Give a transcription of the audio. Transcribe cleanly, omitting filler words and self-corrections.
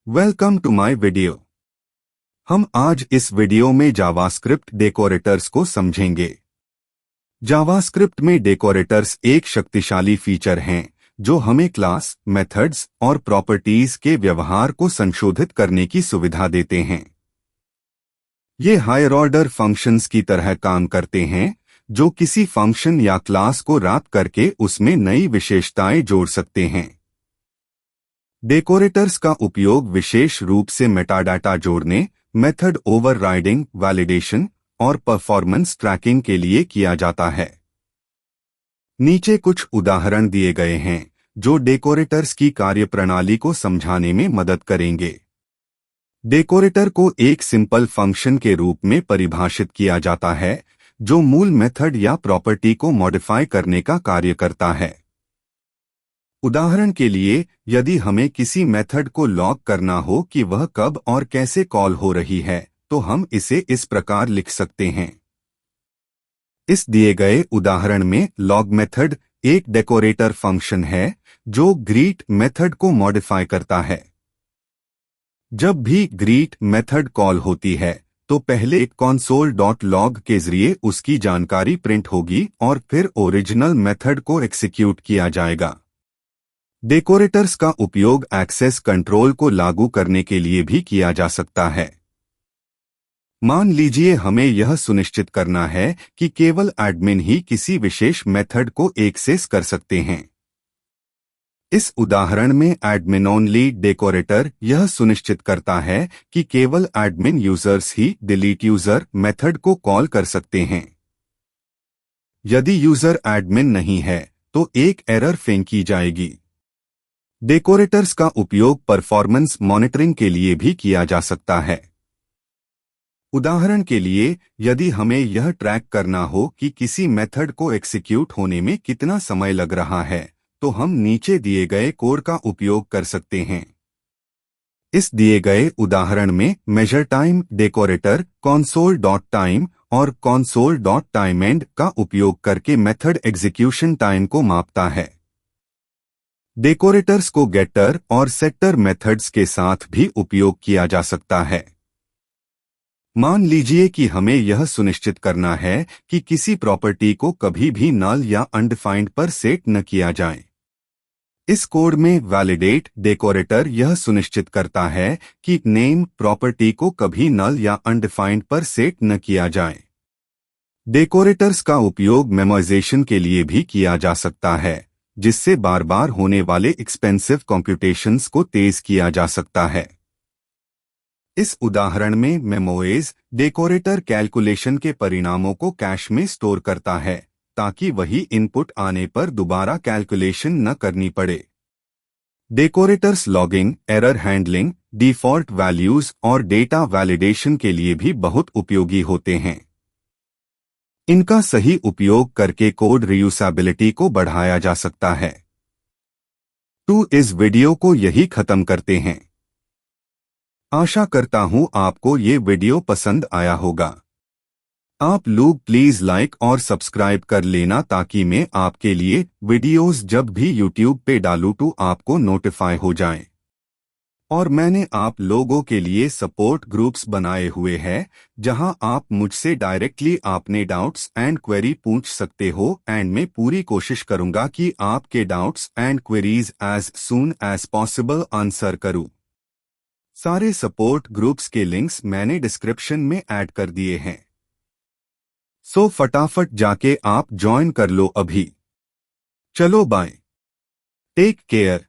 Welcome to my video. हम आज इस वीडियो में जावास्क्रिप्ट डेकोरेटर्स को समझेंगे। जावास्क्रिप्ट में डेकोरेटर्स एक शक्तिशाली फीचर हैं जो हमें क्लास, मेथड्स और प्रॉपर्टीज के व्यवहार को संशोधित करने की सुविधा देते हैं। ये हायर ऑर्डर फंक्शंस की तरह काम करते हैं जो किसी फंक्शन या क्लास को रैप करके उसमें नई विशेषताएं जोड़ सकते हैं। डेकोरेटर्स का उपयोग विशेष रूप से मेटाडाटा जोड़ने, मेथड ओवरराइडिंग, वैलिडेशन और परफॉर्मेंस ट्रैकिंग के लिए किया जाता है। नीचे कुछ उदाहरण दिए गए हैं जो डेकोरेटर्स की कार्यप्रणाली को समझाने में मदद करेंगे। डेकोरेटर को एक सिंपल फंक्शन के रूप में परिभाषित किया जाता है जो मूल मेथड या प्रॉपर्टी को मॉडिफाई करने का कार्य करता है। उदाहरण के लिए, यदि हमें किसी मेथड को लॉग करना हो कि वह कब और कैसे कॉल हो रही है, तो हम इसे इस प्रकार लिख सकते हैं। इस दिए गए उदाहरण में लॉग मेथड एक डेकोरेटर फंक्शन है जो ग्रीट मेथड को मॉडिफाई करता है। जब भी ग्रीट मेथड कॉल होती है तो पहले console.log के जरिए उसकी जानकारी प्रिंट होगी और फिर ओरिजिनल मेथड को एग्जीक्यूट किया जाएगा। डेकोरेटर्स का उपयोग एक्सेस कंट्रोल को लागू करने के लिए भी किया जा सकता है। मान लीजिए हमें यह सुनिश्चित करना है कि केवल एडमिन ही किसी विशेष मेथड को एक्सेस कर सकते हैं। इस उदाहरण में एडमिन ओनली डेकोरेटर यह सुनिश्चित करता है कि केवल एडमिन यूजर्स ही डिलीट यूजर मेथड को कॉल कर सकते हैं। यदि यूजर एडमिन नहीं है तो एक एरर फेंकी जाएगी। डेकोरेटर्स का उपयोग परफॉर्मेंस मॉनिटरिंग के लिए भी किया जा सकता है। उदाहरण के लिए, यदि हमें यह ट्रैक करना हो कि किसी मेथड को एग्जीक्यूट होने में कितना समय लग रहा है, तो हम नीचे दिए गए कोड का उपयोग कर सकते हैं। इस दिए गए उदाहरण में मेजर टाइम डेकोरेटर console.time और console.timeend का उपयोग करके मेथड एग्जीक्यूशन टाइम को मापता है। डेकोरेटर्स को गेटर और सेटर मेथड्स के साथ भी उपयोग किया जा सकता है। मान लीजिए कि हमें यह सुनिश्चित करना है कि किसी प्रॉपर्टी को कभी भी नल या अनडिफाइंड पर सेट न किया जाए। इस कोड में वैलिडेट डेकोरेटर यह सुनिश्चित करता है कि नेम प्रॉपर्टी को कभी नल या अनडिफाइंड पर सेट न किया जाए। डेकोरेटर्स का उपयोग मेमोराइजेशन के लिए भी किया जा सकता है, जिससे बार बार होने वाले एक्सपेंसिव कॉम्प्यूटेशंस को तेज किया जा सकता है। इस उदाहरण में मेमोइज डेकोरेटर कैलकुलेशन के परिणामों को कैश में स्टोर करता है ताकि वही इनपुट आने पर दोबारा कैलकुलेशन न करनी पड़े। Decorators logging, error handling, default values और डेटा वैलिडेशन के लिए भी बहुत उपयोगी होते हैं। इनका सही उपयोग करके कोड रीयूसेबिलिटी को बढ़ाया जा सकता है। तो इस वीडियो को यही खत्म करते हैं। आशा करता हूं आपको ये वीडियो पसंद आया होगा। आप लोग प्लीज लाइक और सब्सक्राइब कर लेना ताकि मैं आपके लिए वीडियोस जब भी यूट्यूब पे डालूं तो आपको नोटिफाई हो जाएं। और मैंने आप लोगों के लिए सपोर्ट ग्रुप्स बनाए हुए हैं जहां आप मुझसे डायरेक्टली अपने डाउट्स एंड क्वेरी पूछ सकते हो एंड मैं पूरी कोशिश करूंगा कि आपके doubts and queries as soon as possible answer करूं। सारे सपोर्ट ग्रुप्स के लिंक्स मैंने डिस्क्रिप्शन में ऐड कर दिए हैं, सो फटाफट जाके आप ज्वाइन कर लो अभी। चलो बाय, टेक केयर।